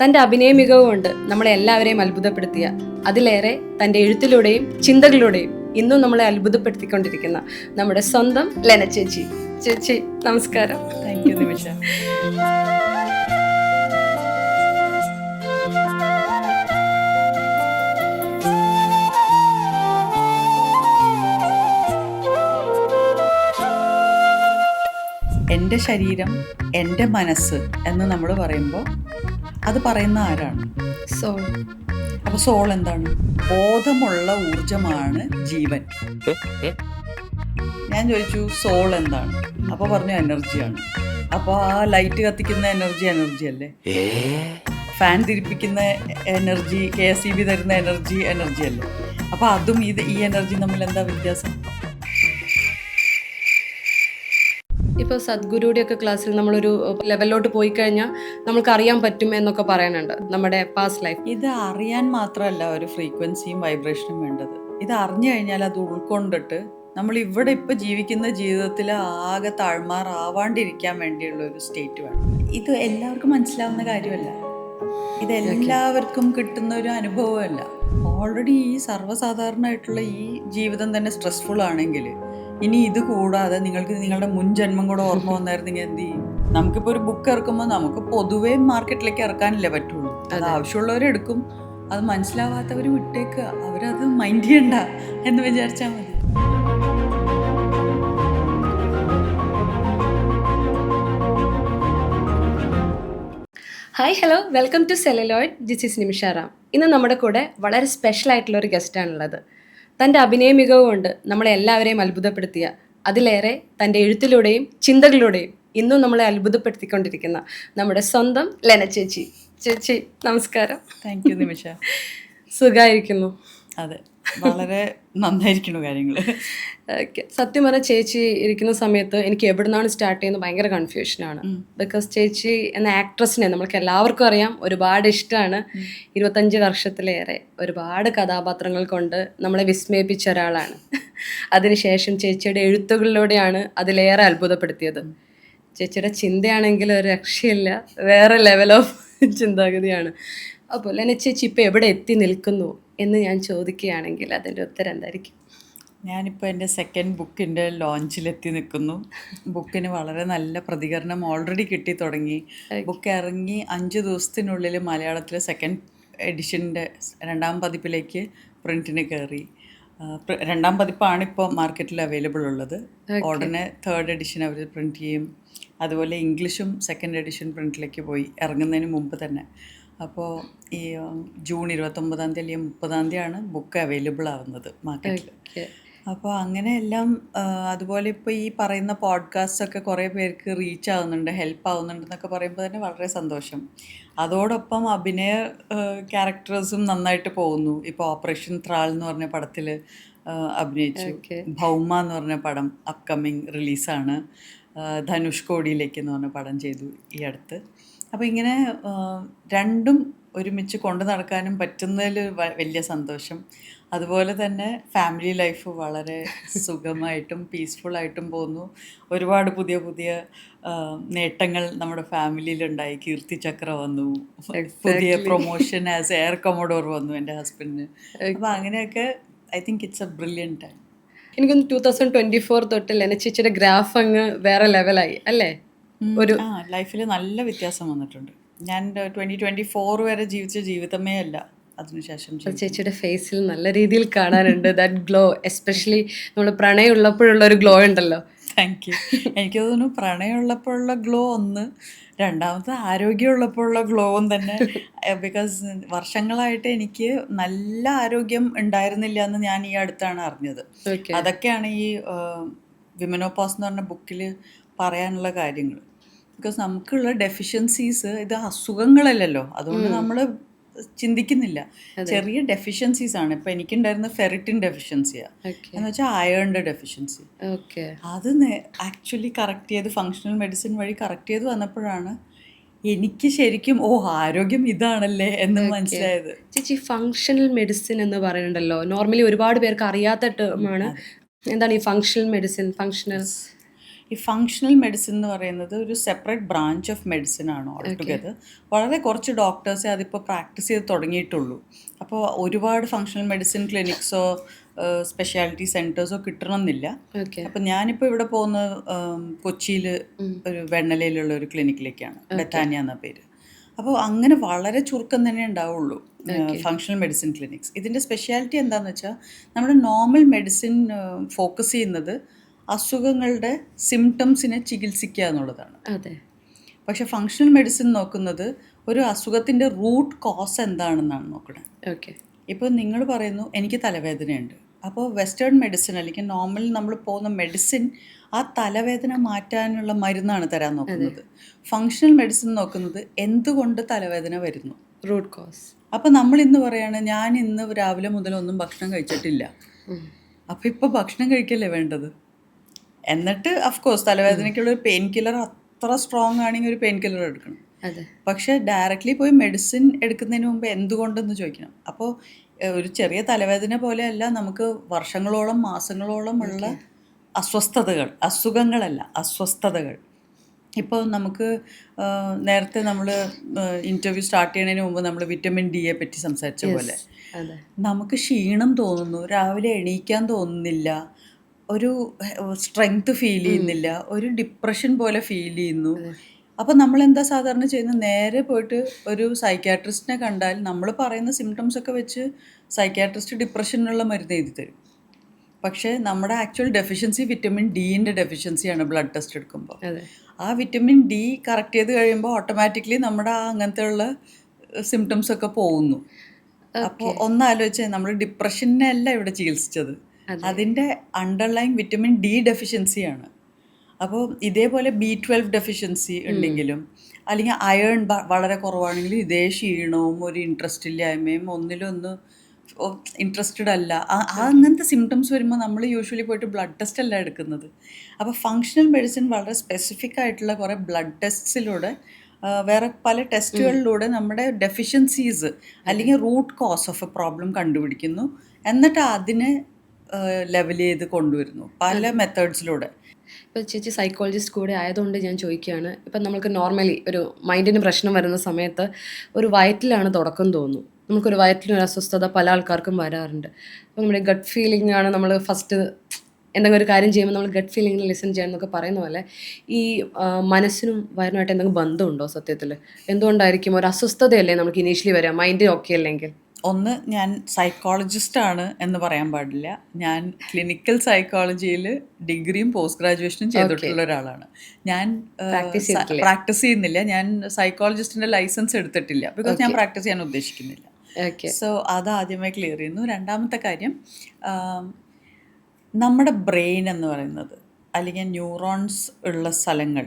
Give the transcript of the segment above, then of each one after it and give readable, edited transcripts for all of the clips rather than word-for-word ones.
തൻ്റെ അഭിനയ മികവ് കൊണ്ട് നമ്മളെ എല്ലാവരെയും അത്ഭുതപ്പെടുത്തിയ, അതിലേറെ തൻ്റെ എഴുത്തിലൂടെയും ചിന്തകളിലൂടെയും ഇന്നും നമ്മളെ അത്ഭുതപ്പെടുത്തിക്കൊണ്ടിരിക്കുന്ന നമ്മുടെ സ്വന്തം ലെന ചേച്ചി. ചേച്ചി നമസ്കാരം. താങ്ക് യു നിമിഷ. എൻ്റെ ശരീരം, എൻ്റെ മനസ്സ് എന്ന് നമ്മൾ പറയുമ്പോൾ അത് പറയുന്ന ആരാണ്? സോൾ. അപ്പോൾ സോൾ എന്താണ്? ബോധമുള്ള ഊർജമാണ് ജീവൻ. ഞാൻ ചോദിച്ചു സോൾ എന്താണ്? അപ്പോൾ പറഞ്ഞു എനർജിയാണ്. അപ്പോൾ ആ ലൈറ്റ് കത്തിക്കുന്ന എനർജി അല്ലേ? ഫാൻ തിരിപ്പിക്കുന്ന എനർജി, KSEB തരുന്ന എനർജി അല്ലേ? അപ്പോൾ അതും ഈ എനർജി തമ്മിൽ എന്താ വ്യത്യാസം? ഇപ്പോൾ സദ്ഗുരുയുടെ ഒക്കെ ക്ലാസ്സിൽ നമ്മളൊരു ലെവലിലോട്ട് പോയി കഴിഞ്ഞാൽ നമുക്ക് അറിയാൻ പറ്റും എന്നൊക്കെ പറയാനുണ്ട് നമ്മുടെ പാസ്റ്റ് ലൈഫ്. ഇത് അറിയാൻ മാത്രമല്ല ഒരു ഫ്രീക്വൻസിയും വൈബ്രേഷനും വേണ്ടത്. ഇത് അറിഞ്ഞു കഴിഞ്ഞാൽ അത് ഉൾക്കൊണ്ടിട്ട് നമ്മൾ ഇവിടെ ഇപ്പോൾ ജീവിക്കുന്ന ജീവിതത്തിൽ ആകെ താഴ്മാറാവാണ്ടിരിക്കാൻ വേണ്ടിയുള്ള ഒരു സ്റ്റേറ്റ് വേണം. ഇത് എല്ലാവർക്കും മനസ്സിലാവുന്ന കാര്യമല്ല, ഇത് എല്ലാവർക്കും കിട്ടുന്ന ഒരു അനുഭവമല്ല. ഓൾറെഡി ഈ സർവ്വസാധാരണമായിട്ടുള്ള ഈ ജീവിതം തന്നെ സ്ട്രെസ്ഫുൾ ആണെങ്കിൽ ഇനി ഇത് കൂടാതെ നിങ്ങൾക്ക് നിങ്ങളുടെ മുൻ ജന്മം കൂടെ ഓർമ്മ വന്നായിരുന്നെങ്കിൽ എന്ത് ചെയ്യും? നമുക്കിപ്പോൾ ഒരു ബുക്ക് ഇറക്കുമ്പോൾ നമുക്ക് പൊതുവേ മാർക്കറ്റിലേക്ക് ഇറക്കാനല്ലേ പറ്റുള്ളൂ. അത് ആവശ്യമുള്ളവരെടുക്കും, അത് മനസ്സിലാവാത്തവർ വിട്ടേക്കുക, അവരത് മൈൻഡ് ചെയ്യണ്ട എന്ന് വിചാരിച്ചാൽ മതി. Hi, hello, welcome to Celluloid. This is Nimisha Ram. ഇന്ന് നമ്മുടെ കൂടെ വളരെ സ്പെഷ്യൽ ആയിട്ടുള്ള ഒരു ഗസ്റ്റാണുള്ളത്. തൻ്റെ അഭിനയ മികവ് കൊണ്ട് നമ്മളെ എല്ലാവരെയും അത്ഭുതപ്പെടുത്തിയ, അതിലേറെ തൻ്റെ എഴുത്തിലൂടെയും ചിന്തകളിലൂടെയും ഇന്നും നമ്മളെ അത്ഭുതപ്പെടുത്തിക്കൊണ്ടിരിക്കുന്ന നമ്മുടെ സ്വന്തം ലെന ചേച്ചി. ചേച്ചി നമസ്കാരം. താങ്ക് യു നിമിഷ. സുഖമായിരിക്കുന്നു? അതെ, വളരെ നന്നായിരിക്കുന്നു കാര്യങ്ങൾ. ഓക്കെ. സത്യം പറഞ്ഞാൽ ചേച്ചി ഇരിക്കുന്ന സമയത്ത് എനിക്ക് എവിടെ നിന്നാണ് സ്റ്റാർട്ട് ചെയ്യുന്നത് ഭയങ്കര കൺഫ്യൂഷനാണ്. ബിക്കോസ് ചേച്ചി എന്ന ആക്ട്രസിനെ നമ്മൾക്ക് എല്ലാവർക്കും അറിയാം, ഒരുപാട് ഇഷ്ടമാണ്. 25 വർഷത്തിലേറെ ഒരുപാട് കഥാപാത്രങ്ങൾ കൊണ്ട് നമ്മളെ വിസ്മയിപ്പിച്ച ഒരാളാണ്. അതിനുശേഷം ചേച്ചിയുടെ എഴുത്തുകളിലൂടെയാണ് അതിലേറെ അത്ഭുതപ്പെടുത്തിയത്. ചേച്ചിയുടെ ചിന്തയാണെങ്കിൽ ഒരു രക്ഷയില്ല, വേറെ ലെവൽ ഓഫ് ചിന്താഗതിയാണ്. അപ്പോൾ ലെന ചേച്ചി ഇപ്പോൾ എവിടെ എത്തി നിൽക്കുന്നു എന്ന് ഞാൻ ചോദിക്കുകയാണെങ്കിൽ അതിൻ്റെ ഉത്തരം എന്തായിരിക്കും? ഞാനിപ്പോൾ എൻ്റെ സെക്കൻഡ് ബുക്കിൻ്റെ ലോഞ്ചിലെത്തി നിൽക്കുന്നു. ബുക്കിന് വളരെ നല്ല പ്രതികരണം ഓൾറെഡി കിട്ടി തുടങ്ങി. ബുക്ക് ഇറങ്ങി 5 ദിവസത്തിനുള്ളിൽ മലയാളത്തിലെ സെക്കൻഡ് എഡിഷൻ്റെ 2ാം പതിപ്പിലേക്ക് പ്രിൻറ്റിന് കയറി. 2ാം പതിപ്പാണ് ഇപ്പോൾ മാർക്കറ്റിൽ അവൈലബിൾ ഉള്ളത്. ഉടനെ 3rd എഡിഷൻ അവർ പ്രിൻറ്റ് ചെയ്യും. അതുപോലെ ഇംഗ്ലീഷും സെക്കൻഡ് എഡിഷൻ പ്രിൻറ്റിലേക്ക് പോയി ഇറങ്ങുന്നതിന് മുമ്പ് തന്നെ. അപ്പോൾ ഈ ജൂൺ 29 അല്ലെങ്കിൽ 30 ബുക്ക് അവൈലബിൾ ആവുന്നത് മാർക്കറ്റിൽ. അപ്പോൾ അങ്ങനെയെല്ലാം. അതുപോലെ ഇപ്പോൾ ഈ പറയുന്ന പോഡ്കാസ്റ്റൊക്കെ കുറേ പേർക്ക് റീച്ച് ആവുന്നുണ്ട്, ഹെൽപ്പ് ആവുന്നുണ്ടെന്നൊക്കെ പറയുമ്പോൾ തന്നെ വളരെ സന്തോഷം. അതോടൊപ്പം അഭിനയ ക്യാരക്ടേഴ്സും നന്നായിട്ട് പോകുന്നു. ഇപ്പോൾ ഓപ്പറേഷൻ ത്രാൾ എന്ന് പറഞ്ഞ പടത്തിൽ അഭിനയിച്ചു. ഭൗമ എന്ന് പറഞ്ഞ പടം അപ്കമ്മിങ് റിലീസാണ്. ധനുഷ് കോടിയിലേക്ക് എന്ന് പറഞ്ഞ പടം ചെയ്തു ഈ അടുത്ത്. അപ്പോൾ ഇങ്ങനെ രണ്ടും ഒരുമിച്ച് കൊണ്ടു നടക്കാനും പറ്റുന്നതിൽ വലിയ സന്തോഷം. അതുപോലെ തന്നെ ഫാമിലി ലൈഫ് വളരെ സുഖമായിട്ടും പീസ്ഫുള്ളായിട്ടും പോകുന്നു. ഒരുപാട് പുതിയ പുതിയ നേട്ടങ്ങൾ നമ്മുടെ ഫാമിലിയിലുണ്ടായി. കീർത്തി ചക്ര വന്നു, പുതിയ പ്രൊമോഷൻ ആസ് എയർ കൊമോഡോർ വന്നു എൻ്റെ ഹസ്ബൻഡിന്. അപ്പോൾ അങ്ങനെയൊക്കെ I think it's A brilliant time. എനിക്കൊന്ന് 2024 തൊട്ട് ലെന ചേച്ചിയുടെ ഗ്രാഫ് അങ്ങ് വേറെ ലെവലായി അല്ലേ? ഒരു ലൈഫിൽ നല്ല വ്യത്യാസം വന്നിട്ടുണ്ട്. ഞാൻ 2024 വരെ ജീവിച്ച ജീവിതമേ അല്ല അതിനുശേഷം. ചേച്ചിയുടെ ഫേസിൽ നല്ല രീതിയിൽ കാണാനുണ്ട് ദാറ്റ് ഗ്ലോ. എസ്പെഷ്യലി നമ്മൾ പ്രണയം ഉള്ളപ്പോഴുള്ള ഒരു ഗ്ലോ ഉണ്ടല്ലോ. Thank you. എനിക്ക് തോന്നുന്നു പ്രണയമുള്ളപ്പോഴുള്ള ഗ്ലോ ഒന്ന്, രണ്ടാമത്തെ ആരോഗ്യമുള്ളപ്പോഴുള്ള ഗ്ലോവും തന്നെ. ബിക്കോസ് വർഷങ്ങളായിട്ട് എനിക്ക് നല്ല ആരോഗ്യം ഉണ്ടായിരുന്നില്ല എന്ന് ഞാൻ ഈ അടുത്താണ് അറിഞ്ഞത്. അതൊക്കെയാണ് ഈ വിമനോപോസ് എന്ന് പറഞ്ഞ ബുക്കിൽ പറയാനുള്ള കാര്യങ്ങൾ. ബിക്കോസ് നമുക്കുള്ള ഡെഫിഷ്യൻസീസ് ഇത് അസുഖങ്ങളല്ലല്ലോ, അതുകൊണ്ട് നമ്മൾ ചിന്തിക്കുന്നില്ല. ചെറിയ ഡെഫിഷ്യൻസീസ് ആണ്. ഇപ്പം എനിക്കുണ്ടായിരുന്ന ഫെറിറ്റിൻ ഡെഫിഷ്യൻസിയാണ്, എന്ന് വെച്ചാൽ അയേണിൻ്റെ ഡെഫിഷ്യൻസി. അത് ആക്ച്വലി കറക്റ്റ് ചെയ്ത് ഫങ്ഷണൽ മെഡിസിൻ വഴി കറക്റ്റ് ചെയ്ത് വന്നപ്പോഴാണ് എനിക്ക് ശരിക്കും ആരോഗ്യം ഇതാണല്ലേ എന്ന് മനസ്സിലായത്. ചേച്ചി, ഫങ്ഷണൽ മെഡിസിൻ എന്ന് പറയുന്നുണ്ടല്ലോ, നോർമലി ഒരുപാട് പേർക്ക് അറിയാത്ത ടേമാണ്. എന്താണ് ഈ ഫങ്ഷണൽ മെഡിസിൻ? ഫങ്ഷണൽ ഈ ഫങ്ഷണൽ മെഡിസിൻ എന്ന് പറയുന്നത് ഒരു സെപ്പറേറ്റ് ബ്രാഞ്ച് ഓഫ് മെഡിസിൻ ആണ് ഓൾ ടുഗെദർ. വളരെ കുറച്ച് ഡോക്ടേഴ്സേ അതിപ്പോൾ പ്രാക്ടീസ് ചെയ്ത് തുടങ്ങിയിട്ടുള്ളൂ. അപ്പോൾ ഒരുപാട് ഫങ്ഷണൽ മെഡിസിൻ ക്ലിനിക്സോ സ്പെഷ്യാലിറ്റി സെൻറ്റേഴ്സോ കിട്ടണമെന്നില്ല. ഓക്കെ. അപ്പം ഞാനിപ്പോൾ ഇവിടെ പോകുന്ന കൊച്ചിയിൽ ഒരു വെണ്ണലയിലുള്ള ഒരു ക്ലിനിക്കിലേക്കാണ്, ബെത്താനിയ എന്ന പേര്. അപ്പോൾ അങ്ങനെ വളരെ ചുരുക്കം തന്നെ ഉണ്ടാവുള്ളൂ ഫങ്ഷണൽ മെഡിസിൻ ക്ലിനിക്സ്. ഇതിൻ്റെ സ്പെഷ്യാലിറ്റി എന്താണെന്ന് വെച്ചാൽ നമ്മുടെ നോർമൽ മെഡിസിൻ ഫോക്കസ് ചെയ്യുന്നത് അസുഖങ്ങളുടെ സിംറ്റംസിനെ ചികിത്സിക്കുക എന്നുള്ളതാണ്. അതെ. പക്ഷെ ഫങ്ഷണൽ മെഡിസിൻ നോക്കുന്നത് ഒരു അസുഖത്തിൻ്റെ റൂട്ട് കോസ് എന്താണെന്നാണ് നോക്കുന്നത്. ഓക്കെ. ഇപ്പോൾ നിങ്ങൾ പറയുന്നു എനിക്ക് തലവേദനയുണ്ട്, അപ്പോൾ വെസ്റ്റേൺ മെഡിസിൻ അല്ലെങ്കിൽ നോർമൽ നമ്മൾ പോകുന്ന മെഡിസിൻ ആ തലവേദന മാറ്റാനുള്ള മരുന്നാണ് തരാൻ നോക്കുന്നത്. ഫങ്ഷണൽ മെഡിസിൻ നോക്കുന്നത് എന്തുകൊണ്ട് തലവേദന വരുന്നു, റൂട്ട് കോസ്. അപ്പോൾ നമ്മൾ ഇന്ന് പറയാണ് ഞാൻ ഇന്ന് രാവിലെ മുതൽ ഒന്നും ഭക്ഷണം കഴിച്ചിട്ടില്ല, അപ്പോൾ ഇപ്പോൾ ഭക്ഷണം കഴിക്കല്ലേ വേണ്ടത്. എന്നിട്ട് അഫ്കോഴ്സ് തലവേദനയ്ക്കുള്ള ഒരു പെയിൻ കില്ലർ അത്ര സ്ട്രോങ് ആണെങ്കിൽ ഒരു പെയിൻ കില്ലർ എടുക്കണം. അതെ. പക്ഷേ ഡയറക്റ്റ്ലി പോയി മെഡിസിൻ എടുക്കുന്നതിന് മുമ്പ് എന്തുകൊണ്ടെന്ന് ചോദിക്കണം. അപ്പോൾ ഒരു ചെറിയ തലവേദന പോലെയല്ല, നമുക്ക് വർഷങ്ങളോളം മാസങ്ങളോളം ഉള്ള അസ്വസ്ഥതകൾ, അസുഖങ്ങളല്ല അസ്വസ്ഥതകൾ. ഇപ്പോൾ നമുക്ക് നേരത്തെ നമ്മൾ ഇൻ്റർവ്യൂ സ്റ്റാർട്ട് ചെയ്യുന്നതിന് മുമ്പ് നമ്മൾ വിറ്റമിൻ ഡിയെ പറ്റി സംസാരിച്ച പോലെ അതെ. നമുക്ക് ക്ഷീണം തോന്നുന്നു, രാവിലെ എണീക്കാൻ തോന്നുന്നില്ല, ഒരു സ്ട്രെങ്ത് ഫീൽ ചെയ്യുന്നില്ല, ഒരു ഡിപ്രഷൻ പോലെ ഫീൽ ചെയ്യുന്നു. അപ്പോൾ നമ്മൾ എന്താ സാധാരണ ചെയ്യുന്നത്, നേരെ പോയിട്ട് ഒരു സൈക്യാട്രിസ്റ്റിനെ കണ്ടാൽ നമ്മൾ പറയുന്ന സിംറ്റംസ് ഒക്കെ വെച്ച് സൈക്യാട്രിസ്റ്റ് ഡിപ്രഷനുള്ള മരുന്ന് എഴുതി തരും. പക്ഷേ നമ്മുടെ ആക്ച്വൽ ഡെഫിഷ്യൻസി വിറ്റമിൻ ഡിൻ്റെ ഡെഫിഷ്യൻസിയാണ് ബ്ലഡ് ടെസ്റ്റ് എടുക്കുമ്പോൾ. അതെ. ആ വിറ്റമിൻ ഡി കറക്റ്റ് ചെയ്ത് കഴിയുമ്പോൾ ഓട്ടോമാറ്റിക്കലി നമ്മുടെ ആ അങ്ങനത്തെ ഉള്ള സിംറ്റംസ് ഒക്കെ പോകുന്നു. അപ്പോൾ ഒന്നാലോചിച്ചാൽ നമ്മൾ ഡിപ്രഷനെ അല്ല ഇവിടെ ചികിത്സിച്ചത്, അതിൻ്റെ അണ്ടർലൈൻ വിറ്റമിൻ ഡി ഡെഫിഷ്യൻസിയാണ്. അപ്പോൾ ഇതേപോലെ B12 ഡെഫിഷ്യൻസി ഉണ്ടെങ്കിലും അല്ലെങ്കിൽ അയൺ വളരെ കുറവാണെങ്കിലും ഇതേ ക്ഷീണവും ഒരു ഇൻട്രസ്റ്റ് ഇല്ലായ്മയും ഒന്നിലൊന്ന് ഇൻട്രസ്റ്റഡ് അല്ല, അങ്ങനത്തെ സിംറ്റംസ് വരുമ്പോൾ നമ്മൾ യൂഷ്വലി പോയിട്ട് ബ്ലഡ് ടെസ്റ്റ് അല്ല എടുക്കുന്നത്. അപ്പോൾ ഫങ്ഷണൽ മെഡിസിൻ വളരെ സ്പെസിഫിക് ആയിട്ടുള്ള കുറേ ബ്ലഡ് ടെസ്റ്റിലൂടെ വേറെ പല ടെസ്റ്റുകളിലൂടെ നമ്മുടെ ഡെഫിഷ്യൻസീസ് അല്ലെങ്കിൽ root cause of a problem കണ്ടുപിടിക്കുന്നു, എന്നിട്ട് അതിനെ ലെവൽ ചെയ്ത് കൊണ്ടുവരുന്നു പല മെത്തേഡ്സിലൂടെ. ഇപ്പോൾ ചേച്ചി സൈക്കോളജിസ്റ്റ് കൂടെ ആയതുകൊണ്ട് ഞാൻ ചോദിക്കുകയാണ്, ഇപ്പം നമുക്ക് നോർമലി ഒരു മൈൻഡിന് പ്രശ്നം വരുന്ന സമയത്ത് ഒരു വയറ്റിലാണ് തുടക്കം തോന്നുന്നു, നമുക്കൊരു വയറ്റിലൊരു അസ്വസ്ഥത പല ആൾക്കാർക്കും വരാറുണ്ട്. അപ്പോൾ നമ്മുടെ ഗട്ട് ഫീലിംഗ് ആണ് നമ്മൾ ഫസ്റ്റ് എന്തെങ്കിലും ഒരു കാര്യം ചെയ്യുമ്പോൾ നമ്മൾ ഗട്ട് ഫീലിംഗിൽ ലിസൺ ചെയ്യണം എന്നൊക്കെ പറയുന്ന പോലെ ഈ മനസ്സിനും വയറിനുമായിട്ട് എന്തെങ്കിലും ബന്ധമുണ്ടോ സത്യത്തിൽ? എന്തുകൊണ്ടായിരിക്കും ഒരു അസ്വസ്ഥതയല്ലേ നമുക്ക് ഇനീഷ്യലി വരാം മൈൻഡ് ഓക്കെ അല്ലെങ്കിൽ? ഒന്ന്, ഞാൻ സൈക്കോളജിസ്റ്റാണ് എന്ന് പറയാൻ പാടില്ല. ഞാൻ ക്ലിനിക്കൽ സൈക്കോളജിയിൽ ഡിഗ്രിയും പോസ്റ്റ് ഗ്രാജുവേഷനും ചെയ്തിട്ടുള്ള ഒരാളാണ്. ഞാൻ പ്രാക്ടീസ് ചെയ്യുന്നില്ല, ഞാൻ സൈക്കോളജിസ്റ്റിൻ്റെ ലൈസൻസ് എടുത്തിട്ടില്ല, ബിക്കോസ് ഞാൻ പ്രാക്ടീസ് ചെയ്യാൻ ഉദ്ദേശിക്കുന്നില്ല. സോ അത് ആദ്യമേ ക്ലിയർ ചെയ്യുന്നു. രണ്ടാമത്തെ കാര്യം, നമ്മുടെ ബ്രെയിൻ എന്ന് പറയുന്നത് അല്ലെങ്കിൽ ന്യൂറോൺസ് ഉള്ള സ്ഥലങ്ങൾ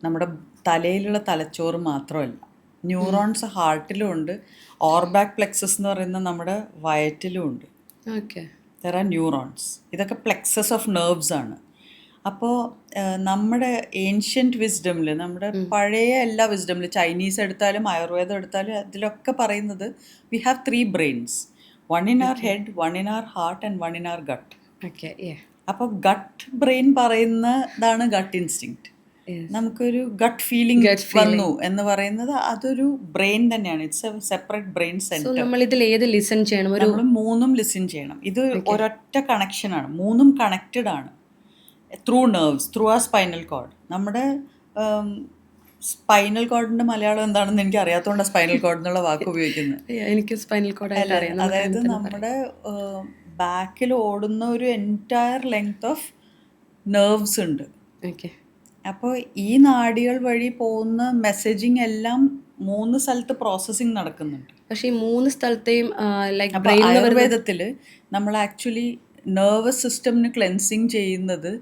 നമ്മുടെ തലയിലുള്ള തലച്ചോറ് മാത്രമല്ല, ന്യൂറോൺസ് ഹാർട്ടിലും ഉണ്ട്, ഓർബാക് പ്ലെക്സസ് എന്ന് പറയുന്ന നമ്മുടെ വയറ്റിലും ഉണ്ട്. ഓക്കെ. There are neurons. ഇതൊക്കെ പ്ലെക്സസ് ഓഫ് നെർവ്സ് ആണ്. അപ്പോൾ നമ്മുടെ ഏൻഷ്യൻറ്റ് വിസ്ഡമിൽ, നമ്മുടെ പഴയ എല്ലാ വിസ്ഡമിലും, ചൈനീസ് എടുത്താലും ആയുർവേദം എടുത്താലും അതിലൊക്കെ പറയുന്നത് we have 3 brains, 1 in our head, 1 in our heart and 1 in our gut. Okay. അപ്പോൾ ഗട്ട് ബ്രെയിൻ പറയുന്നതാണ് ഗട്ട് ഇൻസ്റ്റിങ്ക്റ്റ്. നമുക്കൊരു ഗട്ട് ഫീലിംഗ് വന്നു എന്ന് പറയുന്നത് അതൊരു ബ്രെയിൻ തന്നെയാണ്. It's A separate brain centre. നമ്മൾ ഇതിൽ ഏത് ലിസൺ ചെയ്യണം? നമ്മൾ മൂന്നും ലിസൺ ചെയ്യണം. ഇത് ഒരൊറ്റ കണക്ഷനാണ്, മൂന്നും കണക്റ്റഡ് ആണ് ത്രൂ നെർവ്സ്, ത്രൂ ആ സ്പൈനൽ കോഡ്. നമ്മുടെ സ്പൈനൽ കോഡിന്റെ മലയാളം എന്താണെന്ന് എനിക്ക് അറിയാത്തതുകൊണ്ടാണ് സ്പൈനൽ കോഡ് എന്നുള്ള വാക്ക് ഉപയോഗിക്കുന്നത്. എനിക്ക് സ്പൈനൽ കോഡ് അറിയാം. അതായത് നമ്മുടെ ബാക്കിൽ ഓടുന്ന ഒരു എൻറ്റയർ ലെങ്ത് ഓഫ് നെർവ്സ് ഉണ്ട്. ഓക്കെ. അപ്പോൾ ഈ നാഡികൾ വഴി പോകുന്ന മെസ്സേജിങ് എല്ലാം 3 സ്ഥലത്ത് പ്രോസസ്സിങ് നടക്കുന്നുണ്ട്. പക്ഷേ ഈ 3 സ്ഥലത്തെയും ആയുർവേദത്തിൽ നമ്മൾ ആക്ച്വലി നെർവസ് സിസ്റ്റമിന് ക്ലെൻസിങ് ചെയ്യുന്നത്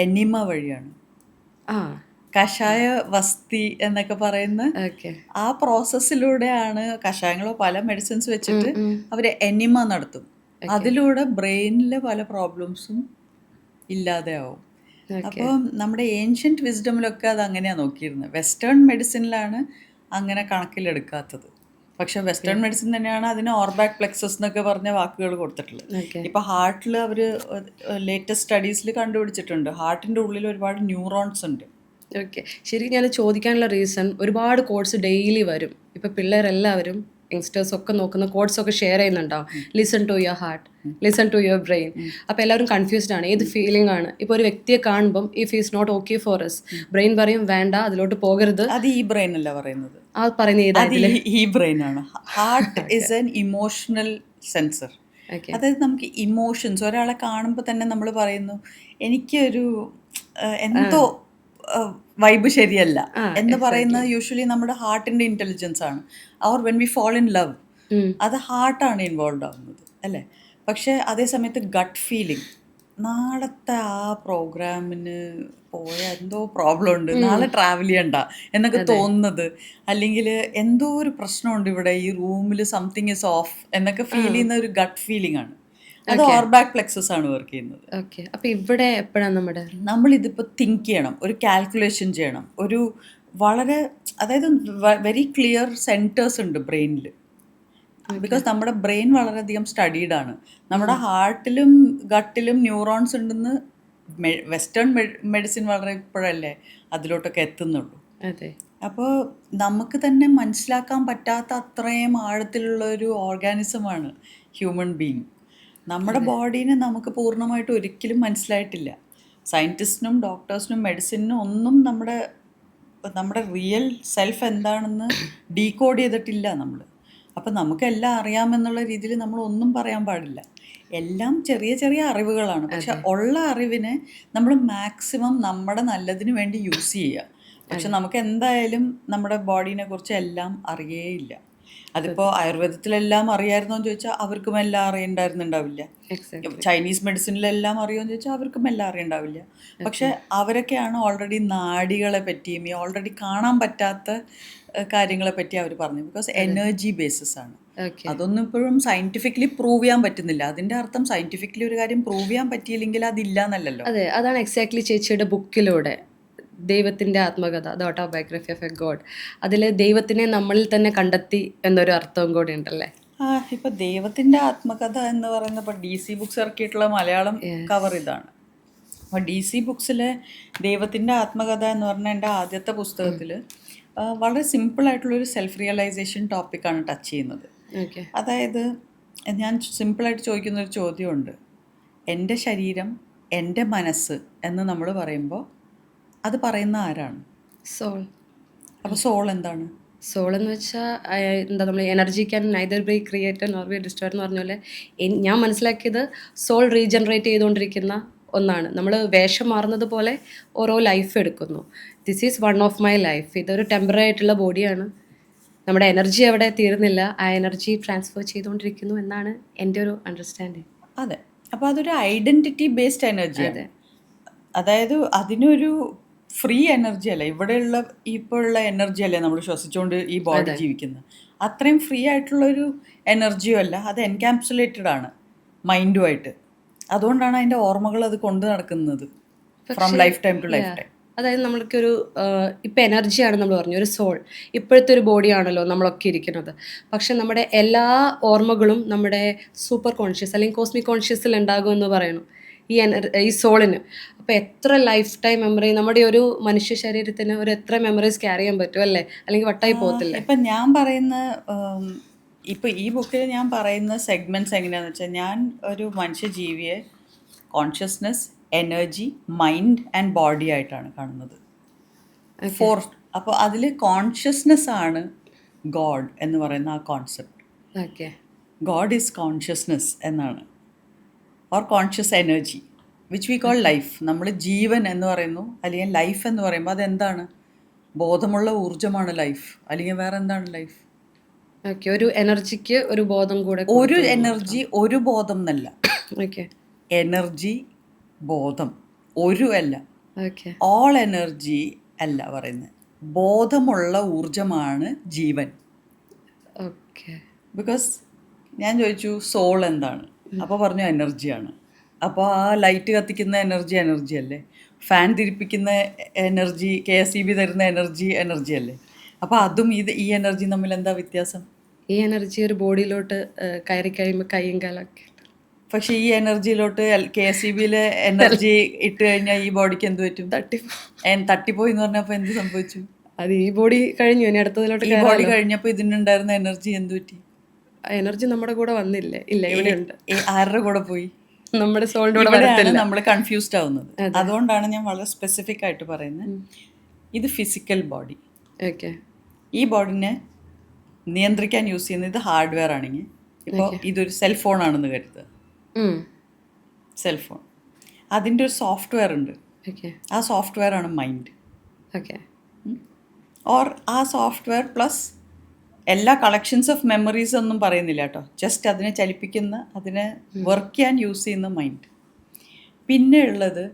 എനിമ വഴിയാണ്. കഷായ വസ്തി എന്നൊക്കെ പറയുന്ന ആ പ്രോസസ്സിലൂടെയാണ് കഷായങ്ങളോ പല മെഡിസിൻസ് വെച്ചിട്ട് അവർ എനിമ നടത്തും. അതിലൂടെ ബ്രെയിനിലെ പല പ്രോബ്ലംസും ഇല്ലാതെ ആവും. അപ്പോൾ നമ്മുടെ ഏൻഷ്യൻറ്റ് വിസ്ഡമിലൊക്കെ അത് അങ്ങനെയാണ് നോക്കിയിരുന്നത്. വെസ്റ്റേൺ മെഡിസിനിലാണ് അങ്ങനെ കണക്കിലെടുക്കാത്തത്. പക്ഷെ വെസ്റ്റേൺ മെഡിസിൻ തന്നെയാണ് അതിന് ഓർബാക് പ്ലെക്സസ് എന്നൊക്കെ പറഞ്ഞ വാക്കുകൾ കൊടുത്തിട്ടുള്ളത്. ഓക്കെ. ഇപ്പോൾ ഹാർട്ടിൽ അവർ ലേറ്റസ്റ്റ് സ്റ്റഡീസിൽ കണ്ടുപിടിച്ചിട്ടുണ്ട് ഹാർട്ടിൻ്റെ ഉള്ളിൽ ഒരുപാട് ന്യൂറോൺസ് ഉണ്ട്. ഓക്കെ. ശരിക്കും ഞാൻ ചോദിക്കാനുള്ള റീസൺ, ഒരുപാട് കോഡ്സ് ഡെയിലി വരും. ഇപ്പം പിള്ളേരെല്ലാവരും യങ്സ്റ്റേഴ്സ് ഒക്കെ നോക്കുന്ന കോഡ്സ് ഒക്കെ ഷെയർ ചെയ്യുന്നുണ്ടാവും. Listen to your heart, listen to your brain. അപ്പോൾ എല്ലാവരും കൺഫ്യൂസ്ഡ് ആണ്, ഏത് ഫീലിംഗ് ആണ്. ഇപ്പോൾ ഒരു വ്യക്തിയെ കാണുമ്പം if is not okay for us, brain പറയും വേണ്ട, അതിലോട്ട് പോകരുത്. അത് ഈ ബ്രെയിൻ അല്ല പറയുന്നത്, ആ പറയുന്ന അത് ഏതാ? ഈ ബ്രെയിൻ ആണ്. Heart is an emotional sensor. Okay. അതായത് നമുക്ക് ഇമോഷൻസ്, ഒരാളെ കാണുമ്പോൾ തന്നെ നമ്മൾ പറയുന്നു എനിക്കൊരു എന്തോ വൈബ് ശരിയല്ല എന്ന് പറയുന്നത് യൂഷ്വലി നമ്മുടെ ഹാർട്ടിൻ്റെ ഇൻ്റലിജൻസ് ആണ്. Or when we fall in love, അത് ഹാർട്ടാണ് ഇൻവോൾവ് ആവുന്നത് അല്ലേ. പക്ഷേ അതേ സമയത്ത് ഗട്ട് ഫീലിംഗ്, നാളത്തെ ആ പ്രോഗ്രാമിന് പോയ എന്തോ പ്രോബ്ലം ഉണ്ട്, നാളെ ട്രാവൽ ചെയ്യണ്ട എന്നൊക്കെ തോന്നുന്നത്, അല്ലെങ്കിൽ എന്തോ ഒരു പ്രശ്നമുണ്ട് ഇവിടെ, ഈ റൂമിൽ സംതിങ് ഇസ് ഓഫ് എന്നൊക്കെ ഫീൽ ചെയ്യുന്ന ഒരു ഗട്ട് ഫീലിംഗ് ആണ്. അത് ഓർബാക് പ്ലെക്സസ് ആണ് വർക്ക് ചെയ്യുന്നത്. ഓക്കെ. അപ്പോൾ ഇവിടെ എപ്പോഴാണ് നമ്മളിതിപ്പോൾ തിങ്ക് ചെയ്യണം, ഒരു കാൽക്കുലേഷൻ ചെയ്യണം, ഒരു വളരെ, അതായത് വെരി ക്ലിയർ സെൻറ്റേഴ്സ് ഉണ്ട് ബ്രെയിനിൽ. ബിക്കോസ് നമ്മുടെ ബ്രെയിൻ വളരെയധികം സ്റ്റഡീഡ് ആണ്. നമ്മുടെ ഹാർട്ടിലും ഗട്ടിലും ന്യൂറോൺസ് ഉണ്ടെന്ന് വെസ്റ്റേൺ മെഡിസിൻ വളരെ ഇപ്പോഴല്ലേ അതിലോട്ടൊക്കെ എത്തുന്നുള്ളൂ. അതെ. അപ്പോൾ നമുക്ക് തന്നെ മനസ്സിലാക്കാൻ പറ്റാത്ത അത്രയും ആഴത്തിലുള്ള ഒരു ഓർഗാനിസമാണ് ഹ്യൂമൻ ബീങ്. നമ്മുടെ ബോഡീനെ നമുക്ക് പൂർണ്ണമായിട്ട് ഒരിക്കലും മനസ്സിലായിട്ടില്ല. സയൻറ്റിസ്റ്റിനും ഡോക്ടേഴ്സിനും മെഡിസിനും ഒന്നും നമ്മുടെ റിയൽ സെൽഫ് എന്താണെന്ന് ഡീകോഡ് ചെയ്തിട്ടില്ല നമ്മൾ. അപ്പം നമുക്കെല്ലാം അറിയാമെന്നുള്ള രീതിയിൽ നമ്മൾ ഒന്നും പറയാൻ പാടില്ല. എല്ലാം ചെറിയ ചെറിയ അറിവുകളാണ്. പക്ഷെ ഉള്ള അറിവിനെ നമ്മൾ മാക്സിമം നമ്മുടെ നല്ലതിന് വേണ്ടി യൂസ് ചെയ്യുക. പക്ഷെ നമുക്ക് എന്തായാലും നമ്മുടെ ബോഡീനെ കുറിച്ച് എല്ലാം അറിയേയില്ല. അതിപ്പോൾ ആയുർവേദത്തിലെല്ലാം അറിയാമായിരുന്നോ എന്ന് ചോദിച്ചാൽ അവർക്കും എല്ലാം അറിയണ്ടായിരുന്നുണ്ടാവില്ല. ചൈനീസ് മെഡിസിനിലെല്ലാം അറിയുമെന്ന് ചോദിച്ചാൽ അവർക്കും എല്ലാം അറിയണ്ടാവില്ല. പക്ഷെ അവരൊക്കെയാണ് ഓൾറെഡി നാഡികളെ പറ്റിയും ഈ ഓൾറെഡി കാണാൻ പറ്റാത്ത കാര്യങ്ങളെ പറ്റി അവർ പറഞ്ഞു. ബിക്കോസ് എനർജി ബേസിസ് ആണ്. അതൊന്നും ഇപ്പോഴും സയന്റിഫിക്കലി പ്രൂവ് ചെയ്യാൻ പറ്റുന്നില്ല. അതിന്റെ അർത്ഥം സയന്റിഫിക്കലി ഒരു കാര്യം പ്രൂവ് ചെയ്യാൻ പറ്റിയില്ലെങ്കിൽ അതില്ല എന്നല്ലല്ലോ. അതെ, അതാണ് എക്സാക്ട്ലി ചേച്ചിയുടെ ബുക്കിലൂടെ ദൈവത്തിൻ്റെ ആത്മകഥ, the autobiography of A God, അതിൽ ദൈവത്തിനെ നമ്മളിൽ തന്നെ കണ്ടെത്തി എന്നൊരു അർത്ഥവും കൂടി ഉണ്ടല്ലേ. ഇപ്പം ദൈവത്തിൻ്റെ ആത്മകഥ എന്ന് പറയുന്നത് ഇപ്പോൾ DC ബുക്സ് ഇറക്കിയിട്ടുള്ള മലയാളം കവർ ഇതാണ്. അപ്പോൾ DC ബുക്സിലെ ദൈവത്തിൻ്റെ ആത്മകഥ എന്ന് പറഞ്ഞാൽ എൻ്റെ ആദ്യത്തെ പുസ്തകത്തിൽ വളരെ സിമ്പിളായിട്ടുള്ളൊരു സെൽഫ് റിയലൈസേഷൻ ടോപ്പിക്കാണ് ടച്ച് ചെയ്യുന്നത്. അതായത് ഞാൻ സിമ്പിളായിട്ട് ചോദിക്കുന്നൊരു ചോദ്യമുണ്ട്, എൻ്റെ ശരീരം, എൻ്റെ മനസ്സ് എന്ന് നമ്മൾ പറയുമ്പോൾ അത് പറയുന്ന ആരാണ്? സോൾ. അപ്പോൾ സോൾ എന്താണ്? സോൾ എന്ന് വെച്ചാൽ എന്താ, നമ്മൾ energy can neither be created nor B destroyed എന്ന് പറഞ്ഞ പോലെ ഞാൻ മനസ്സിലാക്കിയത് സോൾ റീജനറേറ്റ് ചെയ്തുകൊണ്ടിരിക്കുന്ന ഒന്നാണ്. നമ്മൾ വേഷം മാറുന്നത് പോലെ ഓരോ ലൈഫ് എടുക്കുന്നു. This is one of my life. ഇതൊരു ടെമ്പററി ആയിട്ടുള്ള ബോഡിയാണ്. നമ്മുടെ എനർജി അവിടെ തീരുന്നില്ല, ആ എനർജി ട്രാൻസ്ഫർ ചെയ്തുകൊണ്ടിരിക്കുന്നു എന്നാണ് എൻ്റെ ഒരു അണ്ടർസ്റ്റാൻഡിങ്. അതെ. അപ്പോൾ അതൊരു ഐഡൻറ്റിറ്റി ബേസ്ഡ് എനർജിയാണ്. അതായത് അതിനൊരു ഫ്രീ എനർജി അല്ല, ഇവിടെയുള്ള ഇപ്പോഴുള്ള എനർജി അല്ലേ നമ്മൾ ശ്വസിച്ചുകൊണ്ട് ഈ ബോഡി ജീവിക്കുന്നത്. അത്രയും ഫ്രീ ആയിട്ടുള്ളൊരു എനർജിയും അല്ല, അത് എൻകാപ്സുലേറ്റഡ് ആണ് മൈൻഡുമായിട്ട്. അതുകൊണ്ടാണ് അതിൻ്റെ ഓർമ്മകൾ അത് കൊണ്ട് നടക്കുന്നത് from life time to life time. അതായത് നമ്മൾക്കൊരു ഇപ്പം എനർജിയാണ് നമ്മൾ പറഞ്ഞു, ഒരു സോൾ. ഇപ്പോഴത്തെ ഒരു ബോഡിയാണല്ലോ നമ്മളൊക്കെ ഇരിക്കുന്നത്. പക്ഷെ നമ്മുടെ എല്ലാ ഓർമ്മകളും നമ്മുടെ സൂപ്പർ കോൺഷ്യസ് അല്ലെങ്കിൽ കോസ്മിക് കോൺഷ്യസിൽ ഉണ്ടാകുമെന്ന് പറയണം ഈ സോളിന്. അപ്പോൾ എത്ര ലൈഫ് ടൈം മെമ്മറി നമ്മുടെ ഒരു മനുഷ്യ ശരീരത്തിന് ഒരു എത്ര മെമ്മറീസ് ക്യാരി ചെയ്യാൻ പറ്റും അല്ലേ, അല്ലെങ്കിൽ വട്ടായി പോകത്തില്ലേ? ഇപ്പം ഞാൻ പറയുന്ന ഇപ്പോൾ ഈ ബുക്കിൽ ഞാൻ പറയുന്ന സെഗ്മെൻറ്റ്സ് എങ്ങനെയാണെന്ന് വെച്ചാൽ, ഞാൻ ഒരു മനുഷ്യജീവിയെ consciousness, energy, mind and body ആയിട്ടാണ് കാണുന്നത്. അപ്പോൾ അതിൽ കോൺഷ്യസ്നെസ് ആണ് ഗോഡ് എന്ന് പറയുന്ന ആ കോൺസെപ്റ്റ്. ഗോഡ് ഈസ് കോൺഷ്യസ്നെസ് എന്നാണ്, or conscious energy which we call life. നമ്മൾ ജീവൻ എന്ന് പറയുന്നു, അല്ലെങ്കിൽ ലൈഫ് എന്ന് പറയുമ്പോൾ അതെന്താണ്? ബോധമുള്ള ഊർജ്ജമാണ് ലൈഫ്, അല്ലെങ്കിൽ വേറെ എന്താണ് ലൈഫ്? ഒരു എനർജിക്ക് ഒരു ബോധം കൂടെ, ഒരു എനർജി ഒരു ബോധം എന്നല്ല. എനർജി, ബോധം, ഒരു അല്ല, ഓൾ എനർജി അല്ല പറയുന്നത്, ബോധമുള്ള ഊർജമാണ് ജീവൻ. ബിക്കോസ് ഞാൻ ചോദിച്ചു സോൾ എന്താണ്, അപ്പോൾ പറഞ്ഞു എനർജിയാണ്. അപ്പോൾ ആ ലൈറ്റ് കത്തിക്കുന്ന എനർജി അല്ലേ, ഫാൻ തിരിപ്പിക്കുന്ന എനർജി, KSEB തരുന്ന എനർജി അല്ലേ. അപ്പോൾ അതും ഈ എനർജി തമ്മിൽ എന്താ വ്യത്യാസം? ഈ എനർജി ഒരു ബോഡിയിലോട്ട് കയറി കഴിയുമ്പോൾ കൈയും കാലൊക്കെ പക്ഷെ ഈ എനർജിയിലോട്ട് KSEBയിലെ എനർജി ഇട്ട് കഴിഞ്ഞാൽ ഈ ബോഡിക്ക് എന്ത് പറ്റും? തട്ടിപ്പോയി എന്ന് പറഞ്ഞപ്പോൾ എന്ത് സംഭവിച്ചു? അത് ഈ ബോഡി കഴിഞ്ഞു, ഇനി അടുത്തതിലോട്ട് ഈ ബോഡി കഴിഞ്ഞപ്പോൾ ഇതിനുണ്ടായിരുന്ന എനർജി എന്ത് പറ്റി? എനർജി നമ്മുടെ കൂടെ വന്നില്ലേ? ഇല്ല, ഇവിടെ ഉണ്ട്. ആരുടെ കൂടെ പോയി? നമ്മുടെ സോളിന്റെ കൂടെ ഇവിടെയാണ് വരത്തില്ല. നമ്മൾ കൺഫ്യൂസ്ഡ് ആവുന്നത്. അതുകൊണ്ടാണ് ഞാൻ വളരെ സ്പെസിഫിക് ആയിട്ട് പറയുന്നത്, ഇത് ഫിസിക്കൽ ബോഡി. ഓക്കെ. ഈ ബോഡിനെ നിയന്ത്രിക്കാൻ യൂസ് ചെയ്യുന്നത് ഇത് ഹാർഡ്വെയർ ആണെങ്കിൽ, ഇപ്പോൾ ഇതൊരു സെൽഫോൺ ആണെന്ന് കരുതുക. സെൽഫോൺ, അതിൻ്റെ ഒരു സോഫ്റ്റ്വെയർ ഉണ്ട്. ഓക്കെ. ആ സോഫ്റ്റ്വെയർ ആണ് മൈൻഡ്. ഓക്കെ. ഓർ ആ സോഫ്റ്റ്വെയർ പ്ലസ് എല്ലാ കളക്ഷൻസ് ഓഫ് മെമ്മറീസ് ഒന്നും പറയുന്നില്ല കേട്ടോ, ജസ്റ്റ് അതിനെ ചലിപ്പിക്കുന്ന, അതിനെ വർക്ക് ചെയ്യാൻ യൂസ് ചെയ്യുന്ന മൈൻഡ്. പിന്നെ ഉള്ളത്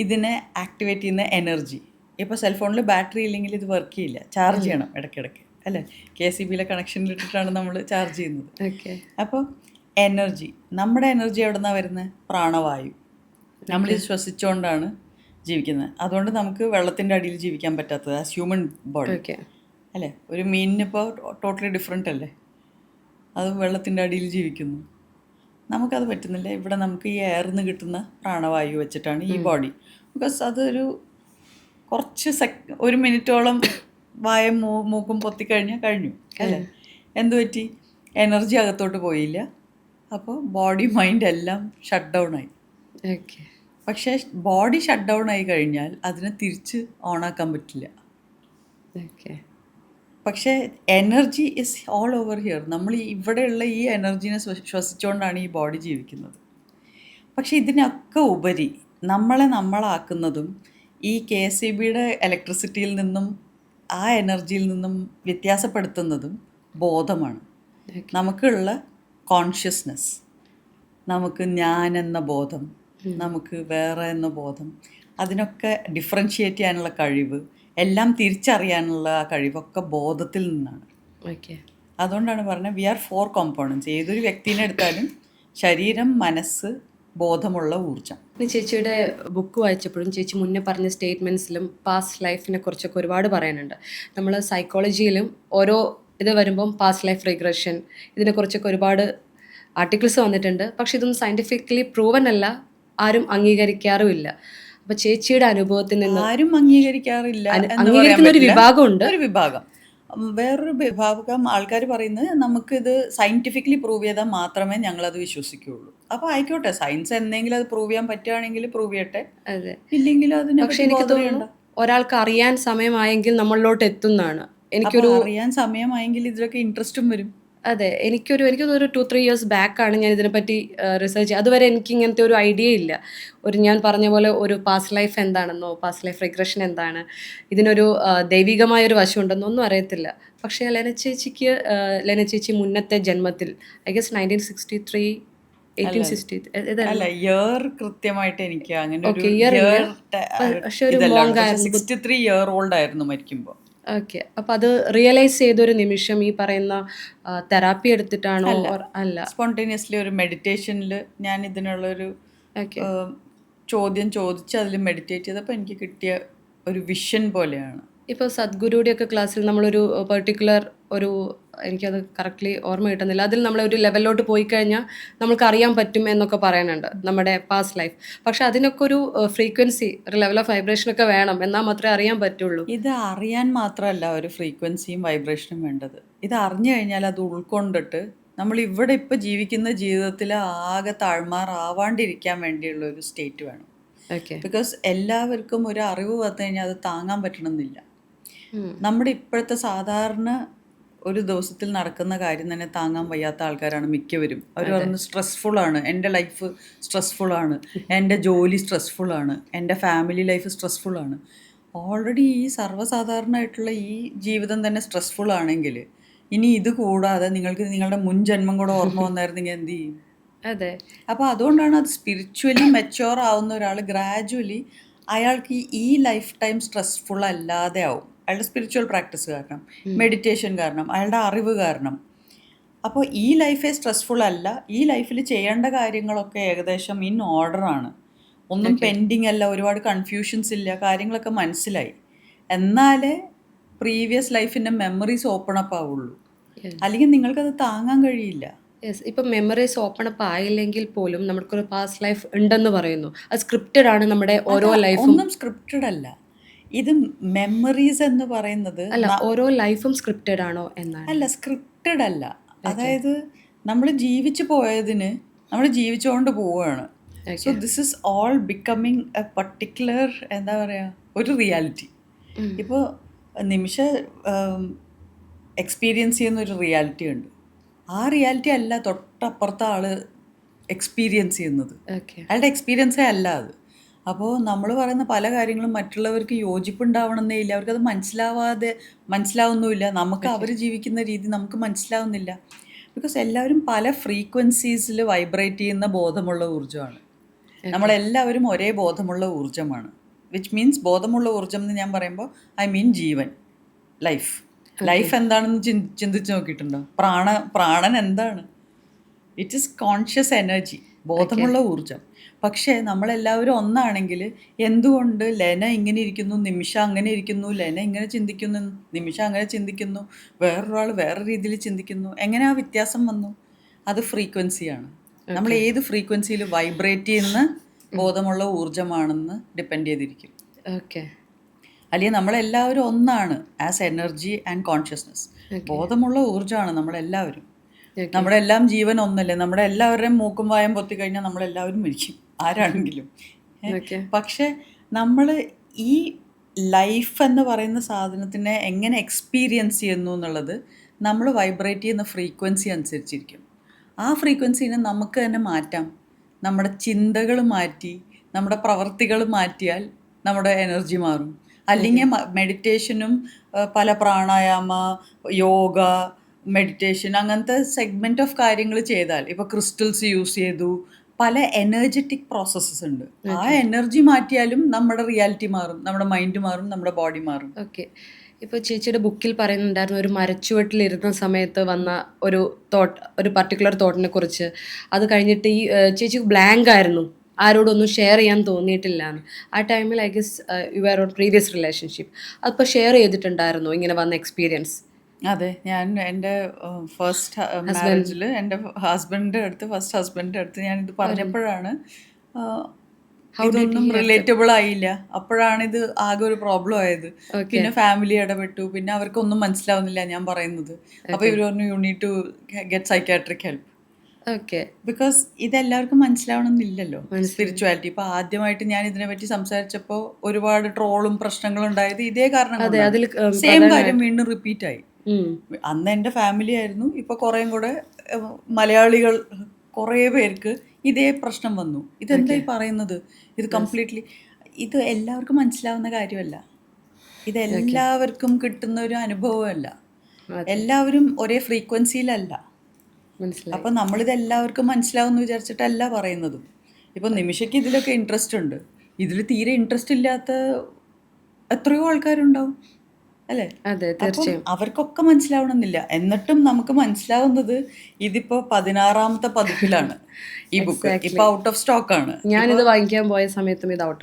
ഇതിനെ ആക്ടിവേറ്റ് ചെയ്യുന്ന എനർജി. ഇപ്പോൾ സെൽഫോണിൽ ബാറ്ററി ഇല്ലെങ്കിൽ ഇത് വർക്ക് ചെയ്യില്ല, ചാർജ് ചെയ്യണം ഇടയ്ക്കിടയ്ക്ക് അല്ലേ? KSEBയിലെ കണക്ഷനിലിട്ടിട്ടാണ് നമ്മൾ ചാർജ് ചെയ്യുന്നത്. ഓക്കെ. അപ്പോൾ എനർജി, നമ്മുടെ എനർജി എവിടെ നിന്നാണ് വരുന്നത്? പ്രാണവായു. നമ്മളിത് ശ്വസിച്ചുകൊണ്ടാണ് ജീവിക്കുന്നത്. അതുകൊണ്ട് നമുക്ക് വെള്ളത്തിൻ്റെ അടിയിൽ ജീവിക്കാൻ പറ്റാത്തത് ആസ് ഹ്യൂമൻ ബോഡി ഓക്കെ. അല്ലേ? ഒരു മീനിനിപ്പോൾ ടോട്ടലി ഡിഫറെൻ്റ് അല്ലേ, അത് വെള്ളത്തിൻ്റെ അടിയിൽ ജീവിക്കുന്നു. നമുക്കത് പറ്റുന്നില്ല. ഇവിടെ നമുക്ക് ഈ എയറിന്ന് കിട്ടുന്ന പ്രാണവായു വെച്ചിട്ടാണ് ഈ ബോഡി. ബിക്കോസ് അതൊരു കുറച്ച് ഒരു മിനിറ്റോളം വായ മൂക്കും പൊത്തിക്കഴിഞ്ഞാൽ കഴിഞ്ഞു അല്ലേ? എന്തു പറ്റി? എനർജി അകത്തോട്ട് പോയില്ല. അപ്പോൾ ബോഡി മൈൻഡ് എല്ലാം ഷട്ട് ഡൗൺ ആയി. ഓക്കെ. പക്ഷേ ബോഡി ഷട്ട് ഡൗൺ ആയി കഴിഞ്ഞാൽ അതിനെ തിരിച്ച് ഓണാക്കാൻ പറ്റില്ല. ഓക്കെ. പക്ഷേ energy is all over here. നമ്മൾ ഇവിടെയുള്ള ഈ എനർജീനെ ശ്വസിച്ചുകൊണ്ടാണ് ഈ ബോഡി ജീവിക്കുന്നത്. പക്ഷെ ഇതിനൊക്കെ ഉപരി നമ്മളാക്കുന്നതും ഈ KSEBയുടെ ഇലക്ട്രിസിറ്റിയിൽ നിന്നും ആ എനർജിയിൽ നിന്നും വ്യത്യാസപ്പെടുത്തുന്നതും ബോധമാണ്. നമുക്കുള്ള കോൺഷ്യസ്നെസ്, നമുക്ക് ഞാൻ എന്ന ബോധം, നമുക്ക് വേറെ എന്ന ബോധം, അതിനൊക്കെ ഡിഫറൻഷിയേറ്റ് ചെയ്യാനുള്ള കഴിവ്, എല്ലാം തിരിച്ചറിയാനുള്ള ആ കഴിവൊക്കെ ബോധത്തിൽ നിന്നാണ്. ഓക്കെ. അതുകൊണ്ടാണ് പറഞ്ഞത് വി ആർ 4 കോമ്പോണൻസ്. ഏതൊരു വ്യക്തിനെ എടുത്താലും ശരീരം, മനസ്സ്, ബോധമുള്ള ഊർജം. ചേച്ചിയുടെ ബുക്ക് വായിച്ചപ്പോഴും ചേച്ചി മുന്നേ പറഞ്ഞ സ്റ്റേറ്റ്മെൻറ്റ്സിലും പാസ്റ്റ് ലൈഫിനെ കുറിച്ചൊക്കെ ഒരുപാട് പറയാനുണ്ട്. നമ്മൾ സൈക്കോളജിയിലും ഓരോ ഇത് വരുമ്പം പാസ്റ്റ് ലൈഫ് റിഗ്രഷൻ ഇതിനെക്കുറിച്ചൊക്കെ ഒരുപാട് ആർട്ടിക്കിൾസ് വന്നിട്ടുണ്ട്. പക്ഷെ ഇതൊന്നും സയൻറ്റിഫിക്കലി പ്രൂവൻ അല്ല, ആരും അംഗീകരിക്കാറുമില്ല. അപ്പോൾ ചേച്ചിയുടെ അനുഭവത്തിൽ നിന്ന് ആരും അംഗീകരിക്കാറില്ല എന്ന് പറയാൻ അംഗീകരിക്കുന്ന ഒരു പറ്റില്ല. വിഭാഗമുണ്ട്. ഒരു വിഭാഗം, വേറൊരു വിഭാഗം ആൾക്കാർ പറയുന്നത് നമുക്കിത് സയൻറ്റിഫിക്കലി പ്രൂവ് ചെയ്താൽ മാത്രമേ ഞങ്ങളത് വിശ്വസിക്കുകയുള്ളൂ. അപ്പോൾ ആയിക്കോട്ടെ, സയൻസ് എന്തെങ്കിലും അത് പ്രൂവ് ചെയ്യാൻ പറ്റുകയാണെങ്കിൽ പ്രൂവ് ചെയ്യട്ടെ, അതെ. ഇല്ലെങ്കിലും അതിനെ പക്ഷെ എനിക്ക് തോന്നുന്നു ഒരാൾക്ക് അറിയാൻ സമയമായെങ്കിൽ നമ്മളിലോട്ട് എത്തുന്നതാണ്. എനിക്കൊരു അറിയാൻ സമയമായെങ്കിൽ ഇതിലൊക്കെ ഇൻട്രസ്റ്റും വരും. അതെ, എനിക്ക് 2-3 ഇയേഴ്സ് ബാക്കാണ് ഞാൻ ഇതിനെപ്പറ്റി റിസർച്ച്. അതുവരെ എനിക്ക് ഇങ്ങനത്തെ ഒരു ഐഡിയ ഇല്ല. ഞാൻ പറഞ്ഞ പോലെ ഒരു പാസ്റ്റ് ലൈഫ് എന്താണെന്നോ പാസ്റ്റ് ലൈഫ് റിഗ്രഷൻ എന്താണ്, ഇതിനൊരു ദൈവികമായൊരു വശമുണ്ടെന്നോ ഒന്നും അറിയത്തില്ല. പക്ഷേ ലെന ചേച്ചി മുന്നത്തെ ജന്മത്തിൽ ഐ ഗസ് 1963 1860 അല്ല, ഇയർ കൃത്യമായിട്ട് എനിക്ക് അങ്ങനെ ഒരു Okay, year year പക്ഷെ ഒരു ഇതല്ല. monk ആയിരുന്നു. 63 ഇയർ ഓൾഡ് ആയിരുന്നു മരിക്കുമ്പോൾ. ഓക്കെ. അപ്പം അത് റിയലൈസ് ചെയ്തൊരു നിമിഷം ഈ പറയുന്ന തെറാപ്പി എടുത്തിട്ടാണോ? അല്ല, സ്പോണ്ടേനിയസ്ലി ഒരു മെഡിറ്റേഷനിൽ ഞാൻ ഇതിനുള്ളൊരു ഓക്കെ. ചോദ്യം ചോദിച്ച് അതിൽ മെഡിറ്റേറ്റ് ചെയ്തപ്പോൾ എനിക്ക് കിട്ടിയ ഒരു വിഷൻ പോലെയാണ്. ഇപ്പോൾ സദ്ഗുരുവിൻ്റെയൊക്കെ ക്ലാസ്സിൽ നമ്മളൊരു പെർട്ടിക്കുലർ എനിക്കത് കറക്റ്റ്ലി ഓർമ്മ കിട്ടുന്നില്ല, അതിൽ നമ്മളൊരു ലെവലിലോട്ട് പോയി കഴിഞ്ഞാൽ നമുക്ക് അറിയാൻ പറ്റും എന്നൊക്കെ പറയാനുണ്ട് നമ്മുടെ പാസ്റ്റ് ലൈഫ്. പക്ഷെ അതിനൊക്കെ ഒരു ഫ്രീക്വൻസി, ഒരു ലെവൽ ഓഫ് വൈബ്രേഷനൊക്കെ വേണം, എന്നാൽ മാത്രമേ അറിയാൻ പറ്റുള്ളൂ. ഇത് അറിയാൻ മാത്രമല്ല ഒരു ഫ്രീക്വൻസിയും വൈബ്രേഷനും വേണ്ടത്. ഇത് അറിഞ്ഞു കഴിഞ്ഞാൽ അത് ഉൾക്കൊണ്ടിട്ട് നമ്മൾ ഇവിടെ ഇപ്പോൾ ജീവിക്കുന്ന ജീവിതത്തിൽ ആകെ താഴ്മാറാവാണ്ടിരിക്കാൻ വേണ്ടിയുള്ള ഒരു സ്റ്റേറ്റ് വേണം. ഓക്കെ. ബിക്കോസ് എല്ലാവർക്കും ഒരു അറിവ് വന്നു കഴിഞ്ഞാൽ അത് താങ്ങാൻ പറ്റണമെന്നില്ല. നമ്മുടെ ഇപ്പോഴത്തെ സാധാരണ ഒരു ദിവസത്തിൽ നടക്കുന്ന കാര്യം തന്നെ താങ്ങാൻ വയ്യാത്ത ആൾക്കാരാണ് മിക്കവരും. അവർ പറയുന്നത് സ്ട്രെസ്ഫുള്ളാണ്, എൻ്റെ ലൈഫ് സ്ട്രെസ്ഫുള്ളാണ്, എൻ്റെ ജോലി സ്ട്രെസ്ഫുള്ളാണ്, എൻ്റെ ഫാമിലി ലൈഫ് സ്ട്രെസ്ഫുള്ളാണ്. ഓൾറെഡി ഈ സർവ്വസാധാരണമായിട്ടുള്ള ഈ ജീവിതം തന്നെ സ്ട്രെസ്ഫുൾ ആണെങ്കിൽ ഇനി ഇത് കൂടാതെ നിങ്ങൾക്ക് നിങ്ങളുടെ മുൻ ജന്മം കൂടെ ഓർമ്മ വന്നായിരുന്നെങ്കിൽ എന്ത് ചെയ്യും? അതെ. അപ്പോൾ അതുകൊണ്ടാണ് അത് സ്പിരിച്വലി മെച്യൂർ ആവുന്ന ഒരാൾ ഗ്രാജുവലി അയാൾക്ക് ഈ ലൈഫ് ടൈം സ്ട്രെസ്ഫുൾ അല്ലാതെ ആവും. അയാളുടെ സ്പിരിച്വൽ പ്രാക്ടീസ് കാരണം, മെഡിറ്റേഷൻ കാരണം, അയാളുടെ അറിവ് കാരണം. അപ്പോൾ ഈ ലൈഫേ സ്ട്രെസ്ഫുൾ അല്ല, ഈ ലൈഫിൽ ചെയ്യേണ്ട കാര്യങ്ങളൊക്കെ ഏകദേശം ഇൻ ഓർഡറാണ്, ഒന്നും പെൻഡിങ് അല്ല, ഒരുപാട് കൺഫ്യൂഷൻസ് ഇല്ല, കാര്യങ്ങളൊക്കെ മനസ്സിലായി. എന്നാലേ പ്രീവിയസ് ലൈഫിൻ്റെ മെമ്മറീസ് ഓപ്പൺ അപ്പ് ആവുള്ളൂ. അല്ലെങ്കിൽ നിങ്ങൾക്കത് താങ്ങാൻ കഴിയില്ല. യെസ്. ഇപ്പം മെമ്മറീസ് ഓപ്പൺ അപ്പ് ആയില്ലെങ്കിൽ പോലും നമുക്കൊരു പാസ്റ്റ് ലൈഫ് ഉണ്ടെന്ന് പറയുന്നു. അത് സ്ക്രിപ്റ്റഡ് ആണ് നമ്മുടെ ഓരോ ലൈഫും. ഒന്നും സ്ക്രിപ്റ്റഡ് അല്ല. ഇത് മെമ്മറീസ് എന്ന് പറയുന്നത് അല്ല, ഓരോ ലൈഫും സ്ക്രിപ്റ്റഡ് ആണോ എന്നാണ്. അല്ല, സ്ക്രിപ്റ്റഡ് അല്ല. അതായത് നമ്മൾ ജീവിച്ചു പോയതിന് നമ്മൾ ജീവിച്ചുകൊണ്ട് പോവുകയാണ്. So this is all becoming A particular, എന്താ പറയുക, ഒരു റിയാലിറ്റി. ഇപ്പോൾ നിമിഷ എക്സ്പീരിയൻസ് ചെയ്യുന്ന ഒരു റിയാലിറ്റി ഉണ്ട്. ആ റിയാലിറ്റി അല്ല തൊട്ടപ്പുറത്തെ ആള് എക്സ്പീരിയൻസ് ചെയ്യുന്നത്. അയാളുടെ എക്സ്പീരിയൻസേ അല്ല അത്. അപ്പോൾ നമ്മൾ പറയുന്ന പല കാര്യങ്ങളും മറ്റുള്ളവർക്ക് യോജിപ്പുണ്ടാവണമെന്നേ ഇല്ല. അവർക്കത് മനസ്സിലാവുന്നുമില്ല. നമുക്ക് അവർ ജീവിക്കുന്ന രീതി നമുക്ക് മനസ്സിലാവുന്നില്ല. ബിക്കോസ് എല്ലാവരും പല ഫ്രീക്വൻസീസിൽ വൈബ്രേറ്റ് ചെയ്യുന്ന ബോധമുള്ള ഊർജ്ജമാണ്. നമ്മളെല്ലാവരും ഒരേ ബോധമുള്ള ഊർജ്ജമാണ്. വിച്ച് മീൻസ് ബോധമുള്ള ഊർജ്ജം എന്ന് ഞാൻ പറയുമ്പോൾ I mean Jeevan, life. Life എന്താണെന്ന് ചിന്തിച്ച് നോക്കിയിട്ടുണ്ടോ? പ്രാണൻ എന്താണ്? ഇറ്റ് ഈസ് കോൺഷ്യസ് എനർജി, ബോധമുള്ള ഊർജ്ജം. പക്ഷേ നമ്മളെല്ലാവരും ഒന്നാണെങ്കിൽ എന്തുകൊണ്ട് ലെന ഇങ്ങനെ ഇരിക്കുന്നു, നിമിഷ അങ്ങനെ ഇരിക്കുന്നു, ലെന ഇങ്ങനെ ചിന്തിക്കുന്നു, നിമിഷ അങ്ങനെ ചിന്തിക്കുന്നു, വേറൊരാൾ വേറെ രീതിയിൽ ചിന്തിക്കുന്നു? എങ്ങനെ ആ വ്യത്യാസം വന്നു? അത് ഫ്രീക്വൻസിയാണ്. നമ്മൾ ഏത് ഫ്രീക്വൻസിയിൽ വൈബ്രേറ്റ് ചെയ്യുന്ന ബോധമുള്ള ഊർജ്ജമാണെന്ന് ഡിപ്പെൻഡ് ചെയ്തിരിക്കും. ഓക്കെ. അല്ലെങ്കിൽ നമ്മളെല്ലാവരും ഒന്നാണ് ആസ് എനർജി ആൻഡ് കോൺഷ്യസ്നസ്. ബോധമുള്ള ഊർജ്ജമാണ് നമ്മളെല്ലാവരും. നമ്മുടെ എല്ലാം ജീവൻ ഒന്നല്ലേ. നമ്മുടെ എല്ലാവരുടെയും മൂക്കും വായം പൊത്തി കഴിഞ്ഞാൽ നമ്മളെല്ലാവരും മരിക്കും, ആരാണെങ്കിലും. പക്ഷെ നമ്മൾ ഈ ലൈഫ് എന്ന് പറയുന്ന സാധനത്തിനെ എങ്ങനെ എക്സ്പീരിയൻസ് ചെയ്യുന്നു എന്നുള്ളത് നമ്മൾ വൈബ്രേറ്റ് ചെയ്യുന്ന ഫ്രീക്വൻസി അനുസരിച്ചിരിക്കും. ആ ഫ്രീക്വൻസിനെ നമുക്ക് തന്നെ മാറ്റാം. നമ്മുടെ ചിന്തകൾ മാറ്റി നമ്മുടെ പ്രവർത്തികൾ മാറ്റിയാൽ നമ്മുടെ എനർജി മാറും. അല്ലെങ്കിൽ മെഡിറ്റേഷനും പല പ്രാണായാമ, യോഗ, മെഡിറ്റേഷൻ, അങ്ങനത്തെ സെഗ്മെൻറ്റ് ഓഫ് കാര്യങ്ങൾ ചെയ്താൽ, ഇപ്പോൾ ക്രിസ്റ്റൽസ് യൂസ് ചെയ്തു, പല എനർജറ്റിക് പ്രോസസ്സസ് ഉണ്ട്. ആ എനർജി മാറ്റിയാലും നമ്മുടെ റിയാലിറ്റി മാറും, നമ്മുടെ മൈൻഡ് മാറും, നമ്മുടെ ബോഡി മാറും. ഓക്കെ. ഇപ്പോൾ ചേച്ചിയുടെ ബുക്കിൽ പറയുന്നുണ്ടായിരുന്നു ഒരു മരച്ചുവട്ടിലിരുന്ന സമയത്ത് വന്ന ഒരു തോട്ട്, ഒരു പർട്ടിക്കുലർ തോട്ടിനെ കുറിച്ച്. അത് കഴിഞ്ഞിട്ട് ഈ ചേച്ചി ബ്ലാങ്ക് ആയിരുന്നു, ആരോടൊന്നും ഷെയർ ചെയ്യാൻ തോന്നിയിട്ടില്ല എന്ന്. ആ ടൈമിൽ I guess you are on previous relationship. അതിപ്പോൾ ഷെയർ ചെയ്തിട്ടുണ്ടായിരുന്നു ഇങ്ങനെ വന്ന എക്സ്പീരിയൻസ്? അതെ, ഞാൻ എൻ്റെ ഫസ്റ്റ് മാരേജിൽ എൻ്റെ ഫസ്റ്റ് ഹസ്ബൻഡിൻ്റെ അടുത്ത് ഞാനിത് പറഞ്ഞപ്പോഴാണ് ഇതൊന്നും റിലേറ്റബിൾ ആയില്ല. അപ്പോഴാണ് ഇത് ആകെ ഒരു പ്രോബ്ലം ആയത്. പിന്നെ ഫാമിലി ഇടപെട്ടു, പിന്നെ അവർക്കൊന്നും മനസ്സിലാവുന്നില്ല ഞാൻ പറയുന്നത്. അപ്പോൾ ഇവർ പറഞ്ഞു you need to get psychiatric help. Okay. Because ഇതെല്ലാവർക്കും മനസ്സിലാവണമെന്നില്ലല്ലോ സ്പിരിച്വാലിറ്റി. ഇപ്പൊ ആദ്യമായിട്ട് ഞാൻ ഇതിനെ പറ്റി സംസാരിച്ചപ്പോൾ ഒരുപാട് ട്രോളും പ്രശ്നങ്ങളും ഉണ്ടായത് ഇതേ കാരണം. സെയിം കാര്യം വീണ്ടും റിപ്പീറ്റ് ആയി. അന്ന് എൻ്റെ ഫാമിലി ആയിരുന്നു, ഇപ്പൊ കുറേയും കൂടെ മലയാളികൾ കുറേ പേർക്ക് ഇതേ പ്രശ്നം വന്നു. ഇതെന്തായി പറയുന്നത്? ഇത് കംപ്ലീറ്റ്ലി ഇത് എല്ലാവർക്കും മനസ്സിലാവുന്ന കാര്യമല്ല. ഇതെല്ലാവർക്കും കിട്ടുന്ന ഒരു അനുഭവമല്ല. എല്ലാവരും ഒരേ ഫ്രീക്വൻസിയിലല്ല. അപ്പം നമ്മളിത് എല്ലാവർക്കും മനസ്സിലാവും എന്ന് വിചാരിച്ചിട്ടല്ല പറയുന്നതും. ഇപ്പം നിമിഷയ്ക്ക് ഇതിലൊക്കെ ഇൻട്രസ്റ്റ് ഉണ്ട്, ഇതിൽ തീരെ ഇൻട്രസ്റ്റ് ഇല്ലാത്ത എത്രയോ ആൾക്കാരുണ്ടാവും അല്ലേ? അപ്പം അവർക്കൊക്കെ മനസ്സിലാവണമെന്നില്ല. എന്നിട്ടും നമുക്ക് മനസ്സിലാവുന്നത് ഇതിപ്പോ 16ാമത്തെ പതിപ്പിലാണ് ഈ ബുക്ക്. ഇപ്പൊ ഔട്ട് ഓഫ് സ്റ്റോക്ക് ആണ്. ഞാനിത് വാങ്ങിക്കാൻ പോയ സമയത്തും ഇത് ഔട്ട്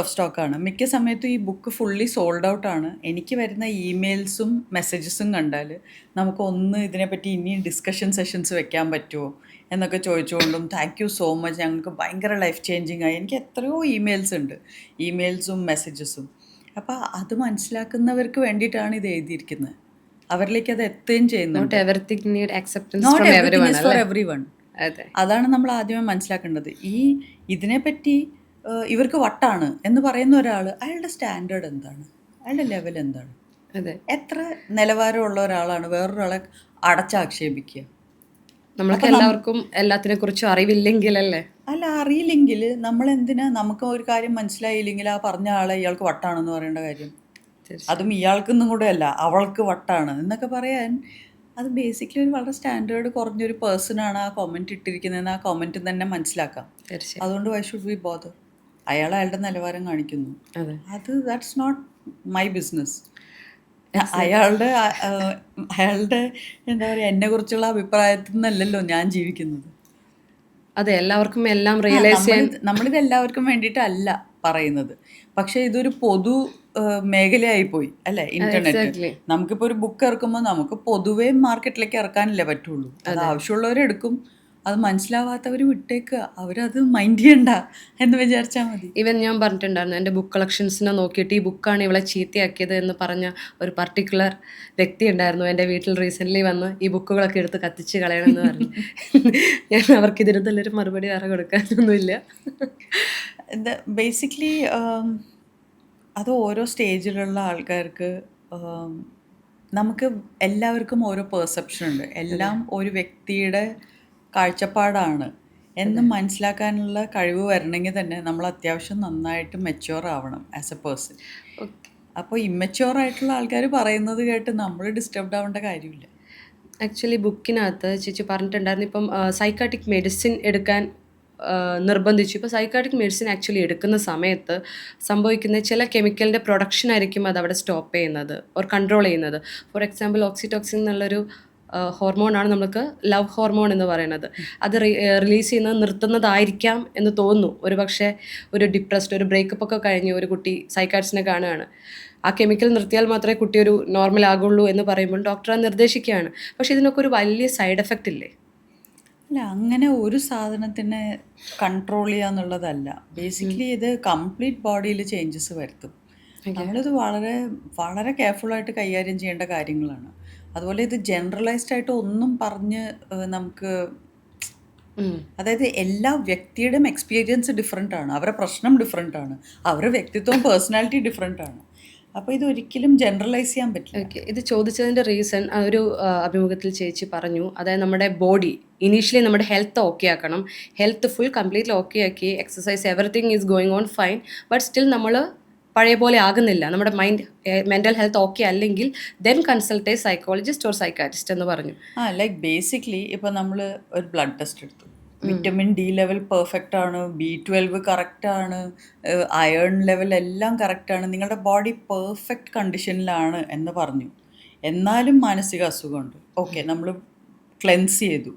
ഓഫ് സ്റ്റോക്ക് ആണ്. മിക്ക സമയത്തും ഈ ബുക്ക് ഫുള്ളി സോൾഡ് ഔട്ട് ആണ്. എനിക്ക് വരുന്ന ഇമെയിൽസും മെസ്സേജസും കണ്ടാൽ നമുക്ക് ഇതിനെപ്പറ്റി ഇനിയും ഡിസ്കഷൻ സെഷൻസ് വെക്കാൻ പറ്റുമോ എന്നൊക്കെ ചോദിച്ചുകൊണ്ടും താങ്ക് യു സോ മച്ച്, ഞങ്ങൾക്ക് ഭയങ്കര ലൈഫ് ചേഞ്ചിങ് ആയി. എനിക്ക് എത്രയോ ഇമെയിൽസ് ഉണ്ട്, ഇമെയിൽസും മെസ്സേജസും. അപ്പോൾ അത് മനസ്സിലാക്കുന്നവർക്ക് വേണ്ടിയിട്ടാണ് ഇത് എഴുതിയിരിക്കുന്നത്. അവരിലേക്ക് അത് എത്തുകയും ചെയ്യുന്നുണ്ട്. For every one. അതാണ് നമ്മൾ ആദ്യമേ മനസ്സിലാക്കേണ്ടത്. ഇതിനെപ്പറ്റി ഇവർക്ക് വട്ടാണ് എന്ന് പറയുന്ന ഒരാൾ, അയാളുടെ സ്റ്റാൻഡേർഡ് എന്താണ്, അയാളുടെ ലെവൽ എന്താണ്, എത്ര നിലവാരമുള്ള ഒരാളാണ് വേറൊരാളെ അടച്ചാക്ഷേപിക്കുക? നമ്മൾക്ക് എല്ലാവർക്കും എല്ലാത്തിനെ കുറിച്ചും അറിവില്ലെങ്കിലല്ലേ? അല്ല, അറിയില്ലെങ്കിൽ നമ്മൾ എന്തിനാ, നമുക്ക് ഒരു കാര്യം മനസ്സിലായില്ലെങ്കിൽ ആ പറഞ്ഞ ആളെ ഇയാൾക്ക് വട്ടാണെന്ന് പറയേണ്ട കാര്യം? അതും ഇയാൾക്കൊന്നും കൂടെ അല്ല, അവൾക്ക് വട്ടാണ് എന്നൊക്കെ പറയാൻ അത് ബേസിക്കലി ഒരു വളരെ സ്റ്റാൻഡേർഡ് കുറഞ്ഞൊരു പേഴ്സണാണ് ആ കമൻറ്റ് ഇട്ടിരിക്കുന്നതെന്ന് ആ കമൻറ്റ് തന്നെ മനസ്സിലാക്കാം. അതുകൊണ്ട് വൈ ഷുഡ് വി ബോദർ? അയാളുടെ നിലവാരം കാണിക്കുന്നു, അത് ദാറ്റ്സ് നോട്ട് മൈ ബിസിനസ്. അയാളുടെ എന്താ പറയുക, എന്നെ കുറിച്ചുള്ള അഭിപ്രായത്തിൽ നിന്നല്ലല്ലോ ഞാൻ ജീവിക്കുന്നത്. അതെ, എല്ലാവർക്കും എല്ലാം റിയലൈസ് ചെയ്യാൻ നമ്മളിത് എല്ലാവർക്കും വേണ്ടിയിട്ടല്ല പറയുന്നത്. പക്ഷേ ഇതൊരു പൊതു മേഖലയായി പോയി അല്ലേ ഇന്റർനെറ്റ്. എക്സാക്ട്ലി. നമുക്കിപ്പോൾ ഒരു ബുക്ക് ഇറക്കുമ്പോൾ നമുക്ക് പൊതുവേ മാർക്കറ്റിലേക്ക് ഇറക്കാനല്ലേ പറ്റുള്ളൂ. അത് ആവശ്യമുള്ളവരെടുക്കും, അത് മനസ്സിലാവാത്തവർ വിട്ടേക്കുക, അവരത് മൈൻഡ് ചെയ്യണ്ട എന്ന് വിചാരിച്ചാൽ മതി. ഈവൻ ഞാൻ പറഞ്ഞിട്ടുണ്ടായിരുന്നു എൻ്റെ ബുക്ക് കളക്ഷൻസിനെ നോക്കിയിട്ട് ഈ ബുക്കാണ് ഇവളെ ചീത്തയാക്കിയത് എന്ന് പറഞ്ഞ ഒരു പർട്ടിക്കുലർ വ്യക്തി ഉണ്ടായിരുന്നു എൻ്റെ വീട്ടിൽ റീസെൻ്റ്ലി വന്ന് ഈ ബുക്കുകളൊക്കെ എടുത്ത് കത്തിച്ച് കളയണമെന്ന് പറഞ്ഞു. ഞാൻ അവർക്ക് ഇതിനകത്തുള്ളൊരു മറുപടി വേറെ കൊടുക്കാനൊന്നുമില്ല. ബേസിക്കലി അത് ഓരോ സ്റ്റേജിലുള്ള ആൾക്കാർക്ക് നമുക്ക് എല്ലാവർക്കും ഓരോ പെർസെപ്ഷൻ ഉണ്ട്. എല്ലാം ഒരു വ്യക്തിയുടെ കാഴ്ചപ്പാടാണ് എന്ന് മനസ്സിലാക്കാനുള്ള കഴിവ് വരണമെങ്കിൽ തന്നെ നമ്മൾ അത്യാവശ്യം നന്നായിട്ട് മെച്യൂർ ആവണം ആസ് എ പേഴ്സൺ. ഓക്കെ. അപ്പോൾ ഇമ്മച്യൂർ ആയിട്ടുള്ള ആൾക്കാർ പറയുന്നത് കേട്ട് നമ്മൾ ഡിസ്റ്റർബ്ഡ് ആവേണ്ട കാര്യമില്ല. ആക്ച്വലി ബുക്കിനകത്ത് ചേച്ചി പറഞ്ഞിട്ടുണ്ടായിരുന്നു ഇപ്പം സൈക്കാട്രിക് മെഡിസിൻ എടുക്കാൻ നിർബന്ധിച്ചു. ഇപ്പോൾ സൈക്കാട്രിക് മെഡിസിൻ ആക്ച്വലി എടുക്കുന്ന സമയത്ത് സംഭവിക്കുന്ന ചില കെമിക്കലിൻ്റെ പ്രൊഡക്ഷൻ ആയിരിക്കും അത് അവിടെ സ്റ്റോപ്പ് ചെയ്യുന്നത് ഓർ കൺട്രോൾ ചെയ്യുന്നത്. ഫോർ എക്സാമ്പിൾ ഓക്സിറ്റോക്സിൻ എന്നുള്ളൊരു ഹോർമോണാണ് നമുക്ക് ലവ് ഹോർമോൺ എന്ന് പറയുന്നത്. അത് റിലീസ് ചെയ്യുന്നത് നിർത്തുന്നതായിരിക്കാം എന്ന് തോന്നുന്നു. ഒരു പക്ഷേ ഒരു ഡിപ്രസ്ഡ് ഒരു ബ്രേക്കപ്പ് ഒക്കെ കഴിഞ്ഞ് ഒരു കുട്ടി സൈക്കാട്രിസ്റ്റിനെ കാണുകയാണ്, ആ കെമിക്കൽ നിർത്തിയാൽ മാത്രമേ കുട്ടി ഒരു നോർമൽ ആകുള്ളൂ എന്ന് പറയുമ്പോൾ ഡോക്ടർ അത് നിർദ്ദേശിക്കുകയാണ്. പക്ഷേ ഇതിനൊക്കെ ഒരു വലിയ സൈഡ് എഫക്റ്റ് ഇല്ലേ? അല്ല, അങ്ങനെ ഒരു സാധനത്തിനെ കൺട്രോൾ ചെയ്യുക എന്നുള്ളതല്ല. ബേസിക്കലി ഇത് കംപ്ലീറ്റ് ബോഡിയിൽ ചേഞ്ചസ് വരുത്തും. നമ്മളിത് വളരെ വളരെ കെയർഫുള്ളായിട്ട് കൈകാര്യം ചെയ്യേണ്ട കാര്യങ്ങളാണ്. അതുപോലെ ഇത് ജനറലൈസ്ഡ് ആയിട്ട് ഒന്നും പറഞ്ഞ് നമുക്ക്, അതായത് എല്ലാ വ്യക്തിയുടെയും എക്സ്പീരിയൻസ് ഡിഫറെൻ്റ് ആണ്, അവരുടെ പ്രശ്നം ഡിഫറെൻ്റ് ആണ്, അവരുടെ വ്യക്തിത്വം പേഴ്സണാലിറ്റി ഡിഫറെൻ്റ് ആണ്. അപ്പോൾ ഇതൊരിക്കലും ജനറലൈസ് ചെയ്യാൻ പറ്റില്ല. ഓക്കെ. ഇത് ചോദിച്ചതിൻ്റെ റീസൺ ഒരു അഭിമുഖത്തിൽ ചേച്ചി പറഞ്ഞു, അതായത് നമ്മുടെ ബോഡി ഇനീഷ്യലി നമ്മുടെ ഹെൽത്ത് ഓക്കെ ആക്കണം, ഹെൽത്ത് ഫുൾ കംപ്ലീറ്റ്ലി ഓക്കെ ആക്കി exercise everything is going on fine, but still നമ്മൾ പഴയ പോലെ ആകുന്നില്ല, നമ്മുടെ മെൻ്റൽ ഹെൽത്ത് ഓക്കെ അല്ലെങ്കിൽ then consult A psychologist or psychiatrist എന്ന് പറഞ്ഞു. ലൈക്ക് ബേസിക്കലി ഇപ്പോൾ നമ്മൾ ഒരു ബ്ലഡ് ടെസ്റ്റ് എടുത്തു, വിറ്റമിൻ ഡി ലെവൽ പെർഫെക്റ്റ് ആണ്, B12 കറക്റ്റാണ്, അയേൺ ലെവൽ എല്ലാം കറക്റ്റാണ്, നിങ്ങളുടെ ബോഡി പെർഫെക്റ്റ് കണ്ടീഷനിലാണ് എന്ന് പറഞ്ഞു. എന്നാലും മാനസിക അസുഖമുണ്ട്. ഓക്കെ, നമ്മൾ ക്ലെൻസ് ചെയ്തു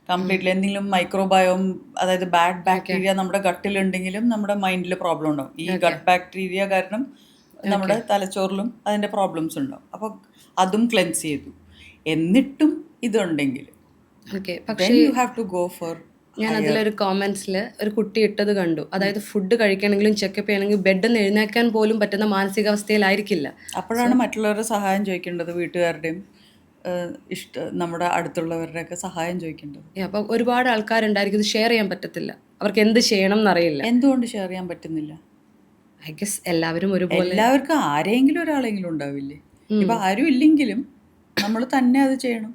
കംപ്ലീറ്റ്ലി, എന്തെങ്കിലും മൈക്രോബയോം, അതായത് ബാഡ് ബാക്ടീരിയ നമ്മുടെ ഗട്ടിലുണ്ടെങ്കിലും നമ്മുടെ മൈൻഡിൽ പ്രോബ്ലം ഉണ്ടാവും. ഈ ഗട്ട് ബാക്ടീരിയ കാരണം നമ്മുടെ തലച്ചോറിലും അതിൻ്റെ പ്രോബ്ലംസ് ഉണ്ടാവും. അപ്പോൾ അതും ക്ലെൻസ് ചെയ്തു. എന്നിട്ടും ഇതുണ്ടെങ്കിൽ ഓക്കെ. പക്ഷേ you have to go for. ഞാൻ അതിലൊരു കോമെൻറ്റ്സിൽ ഒരു കുട്ടി ഇട്ടത് കണ്ടു, അതായത് ഫുഡ് കഴിക്കണമെങ്കിലും ചെക്കപ്പ് ചെയ്യണമെങ്കിൽ ബെഡിൽ നിന്ന് എഴുന്നേക്കാൻ പോലും പറ്റുന്ന മാനസികാവസ്ഥയിലായിരിക്കില്ല. അപ്പോഴാണ് മറ്റുള്ളവരുടെ സഹായം ചോദിക്കേണ്ടത്, വീട്ടുകാരുടെയും നമ്മുടെ അടുത്തുള്ളവരുടെയൊക്കെ സഹായം ചോദിക്കേണ്ടത്. അപ്പം ഒരുപാട് ആൾക്കാരുണ്ടായിരിക്കും ഇത് ഷെയർ ചെയ്യാൻ പറ്റത്തില്ല, അവർക്ക് എന്ത് ചെയ്യണം എന്നറിയില്ല. എന്തുകൊണ്ട് ഷെയർ ചെയ്യാൻ പറ്റുന്നില്ല? ഐ ഗസ് എല്ലാവരും ഒരുപോലെ, എല്ലാവർക്കും ആരെങ്കിലും ഒരാളെങ്കിലും ഉണ്ടാവില്ലേ? ഇപ്പം ആരും ഇല്ലെങ്കിലും നമ്മൾ തന്നെ അത് ചെയ്യണം.